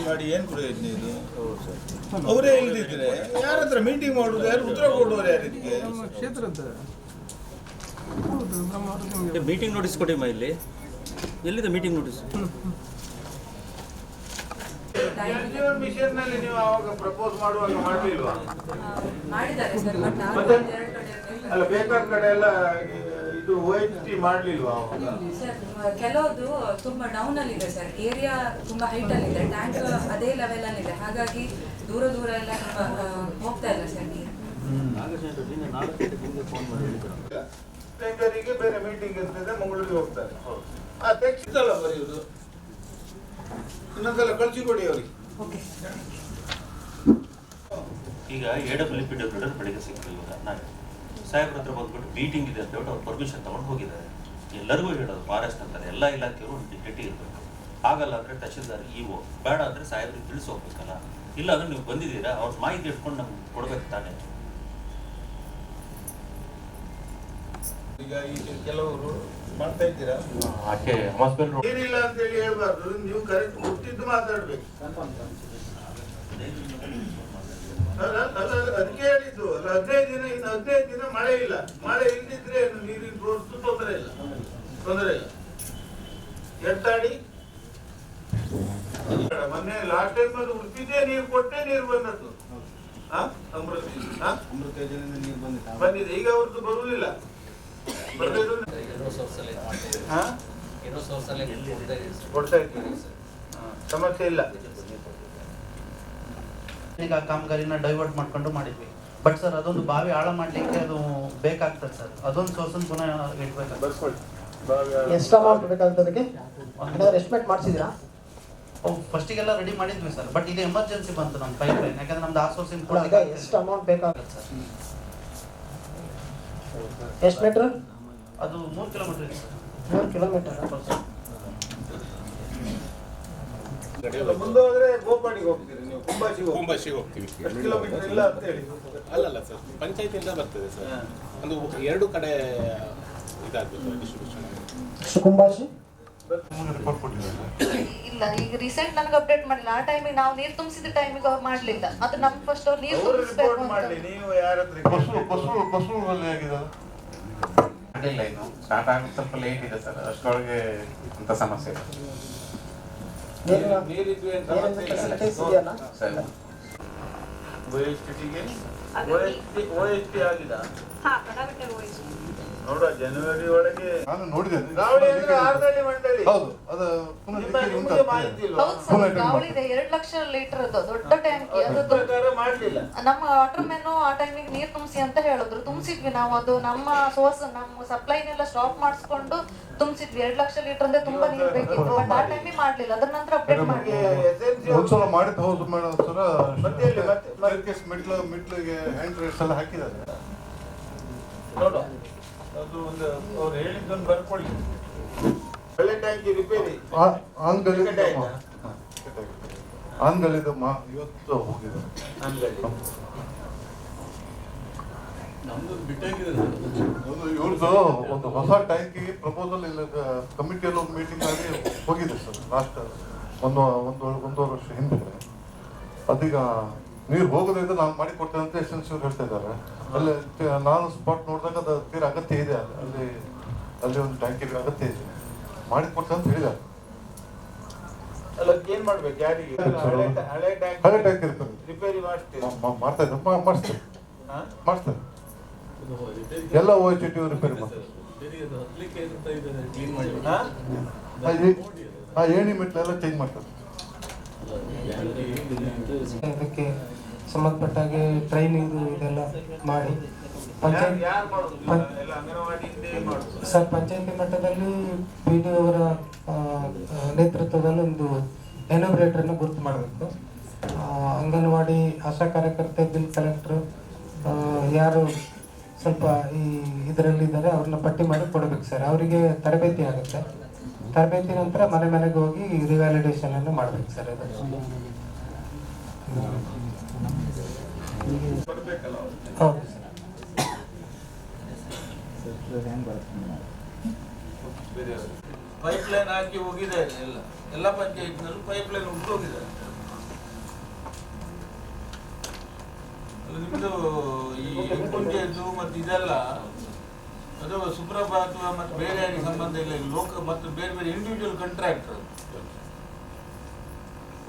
ಮಾಡಿ ಏನು ಪ್ರಯೋಜನ ಇದು? ಅವರೇ ಇಲ್ದಿದ್ರೆ ಯಾರ ಹತ್ರ ಮೀಟಿಂಗ್ ಮಾಡುದು, ಯಾರು ಉತ್ತರ ಕೊಡುವವರು ಯಾರು ಇದಕ್ಕೆ? ಕ್ಷೇತ್ರದ ಮೀಟಿಂಗ್ ನೋಟಿಸ್ ಕೊಡಿ ಇಲ್ಲಿ. ಎಲ್ಲಿದೆ ಮೀಟಿಂಗ್ ನೋಟಿಸ್? ಮಿಷನ್ ನಲ್ಲಿ ನೀವು ಅವಾಗ ಪ್ರಪೋಸ್ ಮಾಡುವಾಗ ಮಾಡಲಿಲ್ವಾ? ಅಲ್ಲ, ಬೇಕಾದ ಕಡೆ ಎಲ್ಲ ಇದು OHT ಮಾಡಲಿಲ್ವಾ? ಕೆಲವುದು ತುಂಬಾ ಡೌನ್ ಅಲ್ಲಿ ಇದೆ ಸರ್, ಏರಿಯಾ ತುಂಬಾ ಹೈಟ್ ಅಲ್ಲಿ ಇದೆ, ಟ್ಯಾಂಕ್ ಅದೇ ಲೆವೆಲ್ ಅಲ್ಲಿ ಇದೆ, ಹಾಗಾಗಿ ದೂರ ದೂರ ಎಲ್ಲ ಹೋಗ್ತಾ ಇಲ್ಲ ಸರ್ ನೀರು. ಟ್ಯಾಂಕರಿಗೆ ಬೇರೆ ಮೀಟಿಂಗ್ ಇರ್ತದೆ, ಮಂಗಳೂರಿಗೆ ಹೋಗ್ತಾರೆ. ತೆಗ್ಸಿದ್ದಲ್ಲ ಬರೆಯುವುದು, ಇನ್ನೊಂದ್ಸಲ ಕಳಿಸಿಕೊಡಿ ಅವರಿಗೆ. ಈಗ AWPW ಬೆಳಿಗ್ಗೆ ಸಿಕ್ಕಿಲ್ಲ, ನಾನು ಸಾಹೇಬ್ರ ಹತ್ರ ಬಂದ್ಬಿಟ್ಟು ಮೀಟಿಂಗ್ ಇದೆ ಅಂತ ಹೇಳ್ಬಿಟ್ಟು ಅವ್ರು ಪರ್ಮಿಷನ್ ತಗೊಂಡು ಹೋಗಿದ್ದಾರೆ. ಎಲ್ಲರಿಗೂ ಹೇಳೋದು ಫಾರೆಸ್ಟ್ ಅಂತಾರೆ, ಎಲ್ಲ ಇಲಾಖೆಯವರು ಒಂದು ಡಿಗ್ನಿಟಿ ಇರಬೇಕು. ಆಗಲ್ಲ ಅಂದರೆ ತಹಶೀಲ್ದಾರ್ EO, ಬೇಡ ಅಂದರೆ ಸಾಹೇಬ್ರಿಗೆ ತಿಳಿಸಿ ಹೋಗ್ಬೇಕಲ್ಲ. ಇಲ್ಲ ಅಂದ್ರೆ ನೀವು ಬಂದಿದ್ದೀರಾ, ಅವ್ರ ಮಾಹಿತಿ ಇಟ್ಕೊಂಡು ನಮ್ಗೆ ಕೊಡ್ಬೇಕು ತಾನೇ. ಈಗ ಕೆಲವರು ಮಾಡ್ತಾ ಇದ್ದೀರಾ, ಏನಿಲ್ಲ ಅಂತ ಹೇಳಿ ಹೇಳ್ಬಾರ್ದು, ನೀವು ಕರೆಕ್ಟ್ ಗೊತ್ತಿದ್ದು ಮಾತಾಡ್ಬೇಕು. ಅದಕ್ಕೆ ಹೇಳಿದ್ದು ಅಲ್ಲ, 15 ದಿನ, ಇನ್ನು 15 ದಿನ ಮಳೆ ಇಲ್ಲ. ಮಳೆ ಇಲ್ದಿದ್ರೆ ನೀರಿನ ರೋಡ್ಸ್ ತೊಂದರೆ ಇಲ್ಲ. ಎತ್ತಾಡಿ ಮೊನ್ನೆ ಲಾಸ್ಟ್ ಟೈಮ್ ಅದು ಉಡುಪಿದ್ದೇ ನೀರು ಕೊಟ್ಟೆ ನೀರು ಬಂದದ್ದು. ಅಮೃತ ಯೋಜನೆಯಿಂದ ನೀರು ಬಂದಿದೆ. ಈಗ ಅವ್ರದ್ದು ಬರುವುದಿಲ್ಲ. ಕೊಡ್ತಾ ಇದ್ದೀವಿ, ಸಮಸ್ಯೆ ಇಲ್ಲ. ಈಗ ಕಾಮಗಾರಿನ ಡೈವರ್ಟ್ ಮಾಡ್ಕೊಂಡು ಮಾಡಿದ್ವಿ. ಬಟ್ ಸರ್ ಅದೊಂದು ಬಾವಿ ಆಳ ಮಾಡ್ಲಿಕ್ಕೆ ಅದು ಬೇಕಾಗ್ತದೆ ಸರ್, ಅದೊಂದು ಸೋರ್ಸನ್ ಪುನಃ ಇಡ್ಬೇಕು. ಎಷ್ಟು ಅಮೌಂಟ್ ಬೇಕಾಗ್ತದೆ ಅದಕ್ಕೆ? ಎಸ್ಟಿಮೇಟ್ ಮಾಡಿಸಿದ್ರಾ? ಫಸ್ಟಿಗೆಲ್ಲ ರೆಡಿ ಮಾಡಿದ್ವಿ ಸರ್, ಬಟ್ ಇದು ಎಮರ್ಜೆನ್ಸಿ ಬಂತು ನಮ್ಮ ಪೈಪ್ ಲೈನ್, ಯಾಕಂದ್ರೆ ನಮ್ದು ಆ ಸೋರ್ಸಿನ ಎಷ್ಟು ಅಮೌಂಟ್ ಬೇಕಾಗುತ್ತೆ ಸರ್? ಎಷ್ಟು ಮೀಟರ್? ಅದು 3 ಕಿಲೋಮೀಟರ್ ಇದೆ ಸರ್. 3 ಕಿಲೋಮೀಟರ್. ಮುಂದೆ ಹೋದ್ರೆ ಗೋಪಾಡಿಗೆ ಹೋಗ್ತೀರಿ ನೀವು, ಕುಂಬಾಶಿಗೆ ಹೋಗ್ತೀವಿ. ಎಷ್ಟು ಕಿಲೋಮೀಟರ್ ಇಲ್ಲ ಅಂತ ಹೇಳಿ? ಅಲ್ಲಲ್ಲ ಸರ್, ಪಂಚಾಯತಿಯಿಂದ ಬರ್ತದೆ ಸರ್. ಒಂದು 2 ಕಡೆ ಇದಾಗಬೇಕು ಡಿಸ್ಟ್ರಿಬ್ಯೂಷನ್. ಕುಂಬಾಶಿ ಇಲ್ಲ, ಈಗ ರೀಸೆಂಟ್ ನನಗೆ ಅಪ್ಡೇಟ್ ಮಾಡಿಲ್ಲ. ಆ ಟೈಮಿಗೆ ನಾವು ನೀರು ತುಂಬಿಸಿದ ಟೈಮಿಗೆ ಅವ್ರು ಮಾಡಲಿಲ್ಲ. ಅದು ನಮ್ಗೆ ಫಸ್ಟ್ ಅವ್ರು ನೀರು ತುಂಬಿಸಬೇಕು ಅಂತ. ನೀವು ಯಾರ ಹತ್ರ ಇಲ್ಲ, ಇನ್ನು ಸ್ಟಾರ್ಟ್ ಆಗೋದು ಸ್ವಲ್ಪ ಲೇಟ್ ಇದೆ ಸರ್, ಅಷ್ಟರೊಳಗೆ ಅಂತ ಸಮಸ್ಯೆ ಇದೆ ಸರ್. OHT ಆಗಿದೆ ನೋಡ, ಜನವರಿ ಒಳಗೆ ನಾನು ನೋಡಿದೆ. ಆರ್ದಲ್ಲಿ ಮಂಡಳಿ ಹೌದು, ಅದು ಮಾಹಿತಿ ಇಲ್ಲ. ಹೌದು ಸರ್, ಗಾವಳಿದೆ 2 ಲಕ್ಷ ಲೀಟರ್ ದೊಡ್ಡ ಟ್ಯಾಂಕಿ. ಅದು ಮಾಡ್ಲಿಲ್ಲ. ನಮ್ಮ ವಾಟರ್ ಮ್ಯಾನು ಆ ಟೈಮಿಗೆ ನೀರು ತುಂಬಿಸಿ ಅಂತ ಹೇಳಿದ್ರು. ತುಂಬಿಸಿದ್ವಿ ನಾವು. ಅದು ನಮ್ಮ ಸೋರ್ಸ್, ನಮ್ಮ ಸಪ್ಲೈನೆಲ್ಲ ಸ್ಟಾಪ್ ಮಾಡಿಸ್ಕೊಂಡು ತುಂಬಿಸಿದ್ವಿ. 2 ಲಕ್ಷ ಲೀಟರ್ ಅಂದ್ರೆ ತುಂಬಾ ನೀರು ಬೇಕಿತ್ತು, ಬಟ್ ಆ ಟೈಮಿಗೆ ಮಾಡ್ಲಿಲ್ಲ. ಅದ್ರ ನಂತರ ಅಪ್ಡೇಟ್ ಮಾಡಲಿಲ್ಲ. ಒಂದ್ಸಲ ಮಾಡಿದ್ದು ಹೌದು ಮೇಡಮ್ ಸರ್. ಮಿಡ್ಲಿಗೆ ಹ್ಯಾಂಡ್ ರೇಟ್ಸ್ ಎಲ್ಲ ಹಾಕಿದ್ದಾರೆ. ನೋಡು, ಅದು ಒಂದು ಅವ್ರು ಹೇಳಿದ್ದೊಂದು ಬರ್ಕೊಳ್ಳಿ. ಒಳ್ಳೆ ಟ್ಯಾಂಕಿ ರಿಪೇರಿ ಆನ್ಗಳಿದಮ್ಮ ಇವತ್ತು ಹೋಗಿದೆ. ಇವ್ರದ್ದು ಒಂದು ಹೊಸ ಟ್ಯಾಂಕಿಗೆ ಪ್ರಪೋಸಲ್ ಇಲ್ಲ, ಕಮಿಟಿಯಲ್ಲಿ ಒಂದು ಮೀಟಿಂಗ್ ಆಗಿ ಹೋಗಿದೆ ಸರ್. ಲಾಸ್ಟ್ ಒಂದೂವರೆ ವರ್ಷ ಹಿಂದೆ. ಅದೀಗ ನೀರು ಹೋಗೋದ್ರಿಂದ ನಾವು ಮಾಡಿ ಕೊಡ್ತೇವೆ ಅಂತ ಎಸ್ಟೆನ್ಸಿವ್ರು ಹೇಳ್ತಾ ಇದ್ದಾರೆ. ಅಲ್ಲಿ ನಾನು ಸ್ಪಾಟ್ ನೋಡಿದಾಗ ಅದು ತೀರ ಅಗತ್ಯ ಇದೆ. ಅಲ್ಲಿ ಒಂದು ಟ್ಯಾಂಕಿ ಅಗತ್ಯ ಇದೆ, ಮಾಡಿ ಕೊಡ್ತೇವೆ ಅಂತ ಹೇಳಿದ್ದಾರೆ. ಏನ್ ಮಾಡ್ಬೇಕು? ಯಾರಿಗೆ? ಹಳೆ ಟ್ಯಾಂಕ್ ಇರ್ತದೆ, ರಿಪೇರಿ ಮಾಡಿಸ್ತೇವೆ. ಎಲ್ಲ OHT ರಿಪೇರಿ ಮಾಡ್ತಾರೆ. ಏಣಿ ಮೆಟ್ಲೆಲ್ಲ ಚೇಂಜ್ ಮಾಡ್ತಾರೆ. ಅದಕ್ಕೆ ಸಂಬಂಧಪಟ್ಟಾಗೆ ಟ್ರೈನಿಂಗ್ ಇದೆಲ್ಲ ಮಾಡಿ ಸರ್, ಪಂಚಾಯತಿ ಮಟ್ಟದಲ್ಲಿ PDO ಅವರ ನೇತೃತ್ವದಲ್ಲಿ ಒಂದು ಎನೋಬ್ರೇಟರ್ನ ಗುರುತು ಮಾಡಬೇಕು. ಅಂಗನವಾಡಿ ಆಶಾ ಕಾರ್ಯಕರ್ತೆ, ಬಿಲ್ ಕಲೆಕ್ಟರ್, ಯಾರು ಸ್ವಲ್ಪ ಈ ಇದರಲ್ಲಿದ್ದಾರೆ ಅವ್ರನ್ನ ಪಟ್ಟಿ ಮಾಡಿ ಕೊಡಬೇಕು ಸರ್. ಅವರಿಗೆ ತರಬೇತಿ ಆಗುತ್ತೆ. ತರಬೇತಿ ನಂತರ ಮನೆ ಮನೆಗೆ ಹೋಗಿ ರಿವ್ಯಾಲಿಡೇಷನ್ ಅನ್ನು ಮಾಡಬೇಕು ಸರ್. ಅದು ಹೌದು ಸರ್. ಪೈಪ್ ಲೈನ್ ಹಾಕಿ ಹೋಗಿದ್ದಾರೆ. ಎಲ್ಲ ಪಂಚಾಯತ್ನಲ್ಲೂ ಪೈಪ್ ಲೈನ್ ಉಂಟು ಹೋಗಿದ್ದಾರೆ. ನಿಮ್ಮದು ಈ ಪುಂಜೆದ್ದು ಮತ್ತು ಇದೆಲ್ಲ ಅದು ಸುಪ್ರಭಾತ ಮತ್ತು ಬೇರೆ ಯಾರಿಗೆ ಸಂಬಂಧ ಇಲ್ಲ, ಲೋಕ ಮತ್ತು ಬೇರೆ ಬೇರೆ ಇಂಡಿವಿಜುವಲ್ ಕಾಂಟ್ರಾಕ್ಟರ್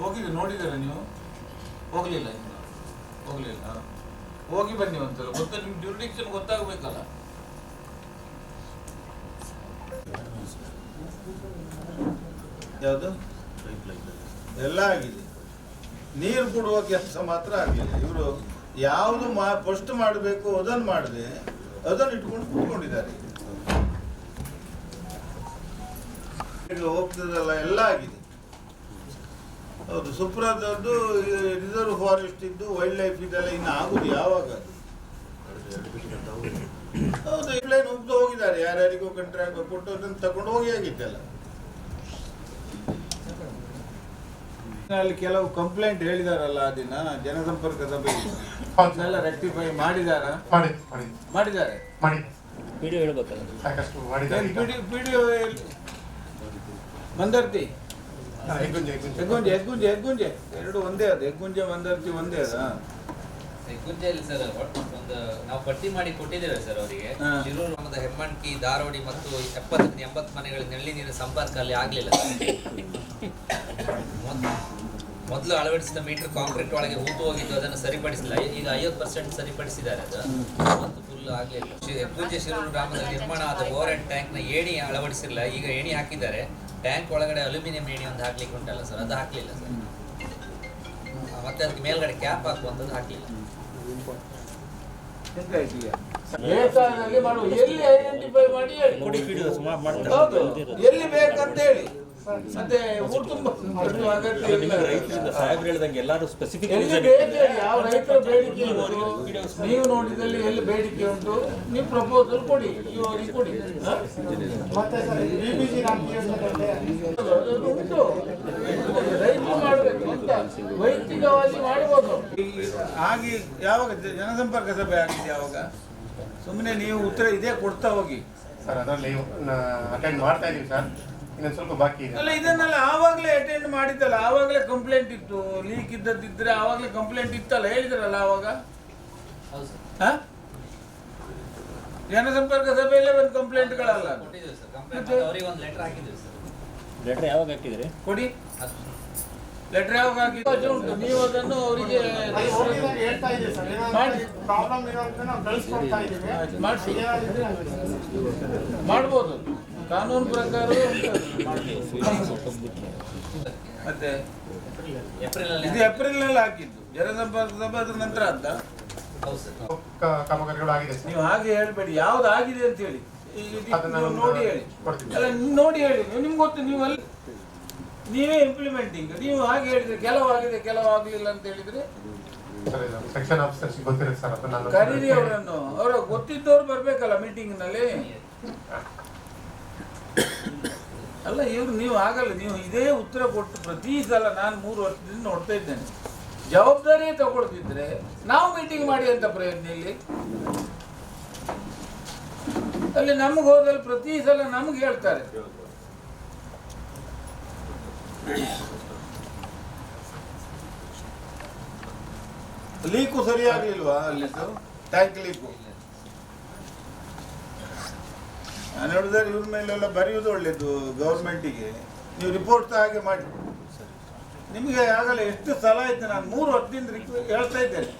ಹೋಗಿದೆ, ನೋಡಿದ್ದೀರಾ ನೀವು? ಹೋಗಲಿಲ್ಲ, ಹೋಗಲಿಲ್ಲ. ಹೋಗಿ ಬನ್ನಿ ಒಂದ್ಸಲ, ಗೊತ್ತಾ? ನಿಮ್ಮ ಜ್ಯೂರಿಡಿಕ್ಷನ್ ಗೊತ್ತಾಗಬೇಕಲ್ಲ. ಯಾವುದು ಎಲ್ಲ ಆಗಿದೆ, ನೀರು ಕೊಡುವ ಕೆಲಸ ಮಾತ್ರ ಆಗಲಿಲ್ಲ. ಇವರು ಯಾವುದು ಫಸ್ಟ್ ಮಾಡಬೇಕು ಅದನ್ನು ಮಾಡದೆ ಅದನ್ನು ಇಟ್ಕೊಂಡು ಕೂತ್ಕೊಂಡಿದ್ದಾರೆ. ಈಗ ಹೋಗ್ತದಲ್ಲ, ಎಲ್ಲ ಆಗಿದೆ. ಹೌದು, ಸುಪ್ರದದ್ದು ರಿಸರ್ವ್ ಫಾರೆಸ್ಟ್ ಇದ್ದು ವೈಲ್ಡ್ ಲೈಫ್ ಇದೆಲ್ಲ ಇನ್ನು ಆಗುದು ಯಾವಾಗ? ಅದು ಹೌದು, ಪ್ಲೇನ್ ಉಗ್ದು ಹೋಗಿದ್ದಾರೆ, ಯಾರ್ಯಾರಿಗೂ ಕಂಟ್ರಾಕ್ಟ್ ಕೊಟ್ಟು ಅದನ್ನು ತಗೊಂಡು ಹೋಗಿ ಆಗಿದ್ದೆಲ್ಲ. ಅಲ್ಲಿ ಕೆಲವು ಕಂಪ್ಲೇಂಟ್ ಹೇಳಿದಾರಲ್ಲ ಆ ದಿನ ಜನಸಂಪರ್ಕ ಸಭೆಯಲ್ಲಿ, ಅದನ್ನೆಲ್ಲ ರೆಕ್ಟಿಫೈ ಮಾಡಿದಾರ? ಮಾಡಿದ್ದಾರೆ. ಪಿಡಿಒ ಮಂದರ್ತಿ ಹೆಗ್ಗುಂಜೆ ಎರಡು ಒಂದೇ ಅದು. ಹೆಗ್ಗುಂಜೆ ಮಂದರ್ತಿ ಒಂದೇ ಅದ. ಹೆಗ್ಗುಂಜೆಯಲ್ಲಿ ಸರ್ ಒಂದು ನಾವು ಪಟ್ಟಿ ಮಾಡಿ ಕೊಟ್ಟಿದ್ದೇವೆ ಸರ್ ಅವರಿಗೆ. ಶಿರೂರು ಗ್ರಾಮದ ಹೆಮ್ಮಣ್ಕಿ, ದಾರೋಡಿ ಮತ್ತು 70-80 ಮನೆಗಳ ನಲ್ಲಿ ನೀರಿನ ಸಂಪರ್ಕ ಅಲ್ಲಿ ಆಗ್ಲಿಲ್ಲ. ಮೊದಲು ಅಳವಡಿಸಿದ ಮೀಟರ್ ಕಾಂಕ್ರೀಟ್ ಒಳಗೆ ಹೂತು ಹೋಗಿದ್ದು, ಅದನ್ನು ಸರಿಪಡಿಸಿಲ್ಲ. ಈಗ 50% ಸರಿಪಡಿಸಿದ್ದಾರೆ. ಅದು ಮತ್ತು ಫುಲ್ ಆಗಲಿಲ್ಲ. ಹೆಗ್ಗುಂಜೆ ಶಿರೂರು ಗ್ರಾಮದಲ್ಲಿ ನಿರ್ಮಾಣ ಆದ ಓವರ್ ಹೆಡ್ ಟ್ಯಾಂಕ್ನ ಏಣಿ ಅಳವಡಿಸಿಲ್ಲ. ಈಗ ಏಣಿ ಹಾಕಿದ್ದಾರೆ. ಟ್ಯಾಂಕ್ ಒಳಗಡೆ ಅಲ್ಯೂಮಿನಿಯಂ ಏಣಿ ಒಂದು ಹಾಕ್ಲಿಕ್ಕೆ ಉಂಟಲ್ಲ ಸರ್, ಅದು ಹಾಕ್ಲಿಲ್ಲ ಸರ್. ಮತ್ತೆ ಅದಕ್ಕೆ ಮೇಲ್ಗಡೆ ಕ್ಯಾಪ್ ಹಾಕುವಂಥದ್ದು ಹಾಕ್ಲಿಲ್ಲ. ಎಲ್ಲಿ ಐಡೆಂಟಿಫೈ ಮಾಡಿ ಎಲ್ಲಿ ಬೇಕಂತ ಹೇಳಿ. ಮತ್ತೆ ಊರು ತುಂಬ ಸಾಹೇಬ್ರು ಹೇಳಿದಂಗೆ ಎಲ್ಲರೂ ಸ್ಪೆಸಿಫಿಕ್ ಯಾವ ರೈತರ ಬೇಡಿಕೆ ಉಂಟು ನೀವು ನೋಡಿದಲ್ಲಿ ಎಲ್ಲಿ ಬೇಡಿಕೆ ಉಂಟು ನೀವು ಪ್ರಪೋಸಲ್ ಕೊಡಿ, ಇವರಿಗೆ ಕೊಡಿ. ಉಂಟು, ರೈತರು ಮಾಡಬೇಕು ಅಂತ ವೈಯಕ್ತಿಕವಾಗಿ ಮಾಡ್ಬೋದು. ಹಾಗೆ ಯಾವಾಗ ಜನಸಂಪರ್ಕ ಸಭೆ ಆಗಿದೆ ಯಾವಾಗ? ಸುಮ್ಮನೆ ನೀವು ಉತ್ತರ ಇದೇ ಕೊಡ್ತಾ ಹೋಗಿ ಸರ್. ಅದರಲ್ಲಿ ಅಟೆಂಡ್ ಮಾಡ್ತಾ ಇದೀವಿ ಸರ್, ಇನ್ನೊಂದು ಸ್ವಲ್ಪ ಬಾಕಿ ಇದೆ. ಅಲ್ಲ, ಇದನ್ನೆಲ್ಲ ಆವಾಗಲೇ ಅಟೆಂಡ್ ಮಾಡಿದ್ದಲ್ಲ, ಆವಾಗಲೇ ಕಂಪ್ಲೇಂಟ್ ಇತ್ತು. ಲೀಕ್ ಇದ್ದದ್ದಿದ್ರೆ ಆವಾಗಲೇ ಕಂಪ್ಲೇಂಟ್ ಇತ್ತಲ್ಲ, ಹೇಳಿದ್ರಲ್ಲ ಆವಾಗ. ಜನಸಂಪರ್ಕ ಸಭೆಯಲ್ಲೇ ಒಂದು ಕಂಪ್ಲೇಂಟ್ಗಳಲ್ಲ. ಲೆಟರ್ ಯಾವಾಗ ಹಾಕಿದ್ರಿ? ಕೊಡಿ, ಲೆಟರ್ ಯಾವಾಗ ಹಾಕಿದ್ದು ಉಂಟು. ನೀವು ಅದನ್ನು ಅವರಿಗೆ ಮಾಡಿಸಿ ಮಾಡ್ಬೋದು, ಕಾನೂನು ಪ್ರಕಾರ. ಮತ್ತೆ ಇದು ಏಪ್ರಿಲ್ ಹಾಕಿದ್ದು ಜನಸಂಪರ್ಕ ಸಭೆ, ಅದ್ರ ನಂತರ ಅಂತ ಕಾಮಗಾರಿಗಳು ಆಗಿದೆ. ನೀವು ಹಾಗೆ ಹೇಳ್ಬೇಡಿ, ಯಾವ್ದು ಆಗಿದೆ ಅಂತ ಹೇಳಿ ನೋಡಿ ಹೇಳಿ. ಅಲ್ಲ, ನೋಡಿ ಹೇಳಿ, ನಿಮ್ಗೆ ಗೊತ್ತು. ನೀವು ಅಲ್ಲಿ ನೀವೇ ಇಂಪ್ಲಿಮೆಂಟಿಂಗ್. ನೀವು ಹಾಗೆ ಹೇಳಿದ್ರೆ ಕೆಲವು ಆಗಿದೆ ಕೆಲವು ಆಗ್ಲಿಲ್ಲ ಅಂತ ಹೇಳಿದ್ರೆ ಸೆಕ್ಷನ್ ಆಫೀಸರ್ಸ್ ಗೊತ್ತಿರುತ್ತೆ ಸರ್. ಅದನ್ನ ಕರೀರಿ ಅವರನ್ನು, ಅವರ ಗೊತ್ತಿದ್ದವ್ರು ಬರ್ಬೇಕಲ್ಲ ಮೀಟಿಂಗ್ ನಲ್ಲಿ. ಅಲ್ಲ, ಇವ್ರು ನೀವು ಆಗಲ್ಲ. ನೀವು ಇದೇ ಉತ್ತರ ಕೊಟ್ಟು ಪ್ರತಿ ಸಲ ನಾನು 3 ವರ್ಷದಿಂದ ನೋಡ್ತಾ ಇದ್ದೇನೆ. ಜವಾಬ್ದಾರಿ ತಗೊಳ್ತಿದ್ರೆ ನಾವು ಮೀಟಿಂಗ್ ಮಾಡಿ ಅಂತ ಪ್ರಯತ್ನ ಇಲ್ಲಿ. ಅಲ್ಲಿ ನಮ್ಗೆ ಹೋದಲ್ಲಿ ಪ್ರತಿ ಸಲ ನಮ್ಗೆ ಹೇಳ್ತಾರೆ. ಲೀಕು ಸರಿಯಾಗ್ಲಿಲ್ವಾ ಅಲ್ಲಿದ್ದು? ಟ್ಯಾಂಕ್ ಲೀಕು ನಾನು ಹೇಳಿದ್ರೆ ಇವ್ರ ಮೇಲೆಲ್ಲ ಬರೆಯುವುದು ಒಳ್ಳೇದು. ಗೌರ್ಮೆಂಟಿಗೆ ನೀವು ರಿಪೋರ್ಟ್ ಹಾಗೆ ಮಾಡಿ. ನಿಮಗೆ ಆಗಲ್ಲ, ಎಷ್ಟು ಸಲ ಆಯ್ತು ನಾನು 3 ವರ್ಷದಿಂದ ಹೇಳ್ತಾ ಇದ್ದೇನೆ.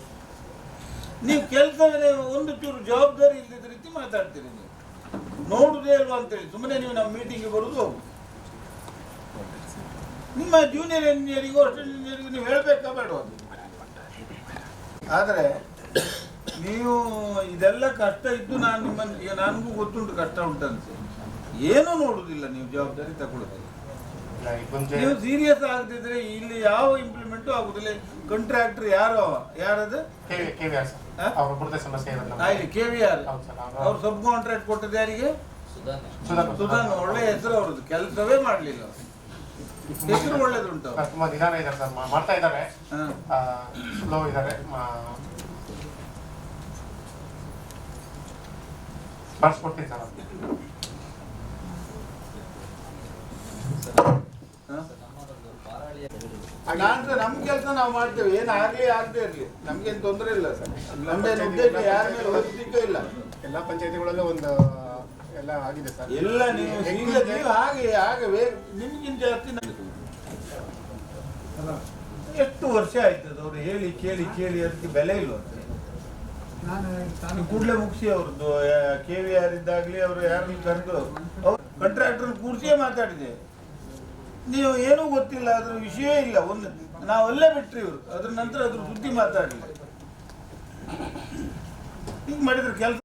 ನೀವು ಕೆಲಸವೇ ಒಂದು ಚೂರು ಜವಾಬ್ದಾರಿ ಇಲ್ಲದ ರೀತಿ ಮಾತಾಡ್ತೀರಿ. ನೀವು ನೋಡುವುದೇ ಇಲ್ವಾ ಅಂತೇಳಿ ಸುಮ್ಮನೆ ನೀವು ನಮ್ಮ ಮೀಟಿಂಗ್ಗೆ ಬರೋದು ಹೋಗು. ನಿಮ್ಮ ಜೂನಿಯರ್ ಇಂಜಿನಿಯರಿಗೂ ಅಸಿಸ್ಟೆಂಟ್ ಇಂಜಿನಿಯರಿಗೂ ನೀವು ಹೇಳಬೇಕಾ ಬೇಡವಾ? ಆದರೆ ನೀವು ಇದೆಲ್ಲ ಕಷ್ಟ ಇದ್ದು ನಾನು ನಿಮ್ಮನ್ನು, ನನಗೂ ಗೊತ್ತುಂಟು ಕಷ್ಟ ಉಂಟಂತೆ, ಏನೂ ನೋಡುವುದಿಲ್ಲ. ನೀವು ಜವಾಬ್ದಾರಿ ತಗೊಳ್ಳೋದಿಲ್ಲ. ನೀವು ಸೀರಿಯಸ್ ಆಗದಿದ್ರೆ ಇಲ್ಲಿ ಯಾವ ಇಂಪ್ಲಿಮೆಂಟು ಆಗುದಿಲ್ಲ. ಕಾಂಟ್ರಾಕ್ಟರ್ ಯಾರದು? KVR. ಅವ್ರು ಸಬ್ ಕಾಂಟ್ರಾಕ್ಟ್ ಕೊಟ್ಟದ್ದು ಯಾರಿಗೆ? ಸುಧಾನ್. ಒಳ್ಳೆ ಹೆಸರು ಅವ್ರದ್ದು, ಕೆಲಸವೇ ಮಾಡಲಿಲ್ಲ. ಹೆಸರು ಒಳ್ಳೇದುಂಟು. ತುಂಬಾ ನಿಧಾನ ಇದ್ದಾರೆ ಸರ್, ಮಾಡ್ತಾ ಇದ್ದಾರೆ, ಸ್ಲೋ ಇದ್ದಾರೆ. ಮಾಡಿಸ್ಕೊಡ್ತೀನಿ ಸರ್. ನಮ್ಮದೊಂದು ನಾನು ನಮ್ಮ ಕೆಲಸ ನಾವು ಮಾಡ್ತೇವೆ, ಏನು ಆಗಲಿ ಆಗದೆ ಇರಲಿ, ನಮ್ಗೇನು ತೊಂದರೆ ಇಲ್ಲ ಸರ್. ನಮ್ದೇನು ಉದ್ದೇಶ ಯಾರ ಮೇಲೆ ಹೊರಲಿಕ್ಕೆ ಇಲ್ಲ. ಎಲ್ಲ ಪಂಚಾಯತಿಗಳಲ್ಲೂ ಒಂದು ಎಲ್ಲ ಆಗಿದೆ ಸರ್. ಎಲ್ಲ ನೀವು ಹಾಗೆ ನಿಮ್ಗಿಂತ ಜಾಸ್ತಿ ಎಷ್ಟು ವರ್ಷ ಆಯ್ತದ ಅವ್ರು ಹೇಳಿ ಕೇಳಿ ಅದಕ್ಕೆ ಬೆಲೆ ಇಲ್ವ? ಕೂಡಲೇ ಮುಗಿಸಿ ಅವ್ರದ್ದು KVR ಇದ್ದಾಗಲಿ ಅವರು ಯಾರನ್ನು ಕರೆದು ಅವ್ರು ಕಾಂಟ್ರಾಕ್ಟರ್ ಕೂರಿಸಿಯೇ ಮಾತಾಡಿದೆ. ನೀವು ಏನೂ ಗೊತ್ತಿಲ್ಲ, ಅದ್ರ ವಿಷಯ ಇಲ್ಲ, ಒಂದು ನಾವಲ್ಲೇ ಬಿಟ್ರಿ ಇವರು, ಅದ್ರ ನಂತರ ಅದ್ರ ಸುದ್ದಿ ಮಾತಾಡಲಿಲ್ಲ. ಹಿಂಗೆ ಮಾಡಿದ್ರೆ ಕೆಲಸ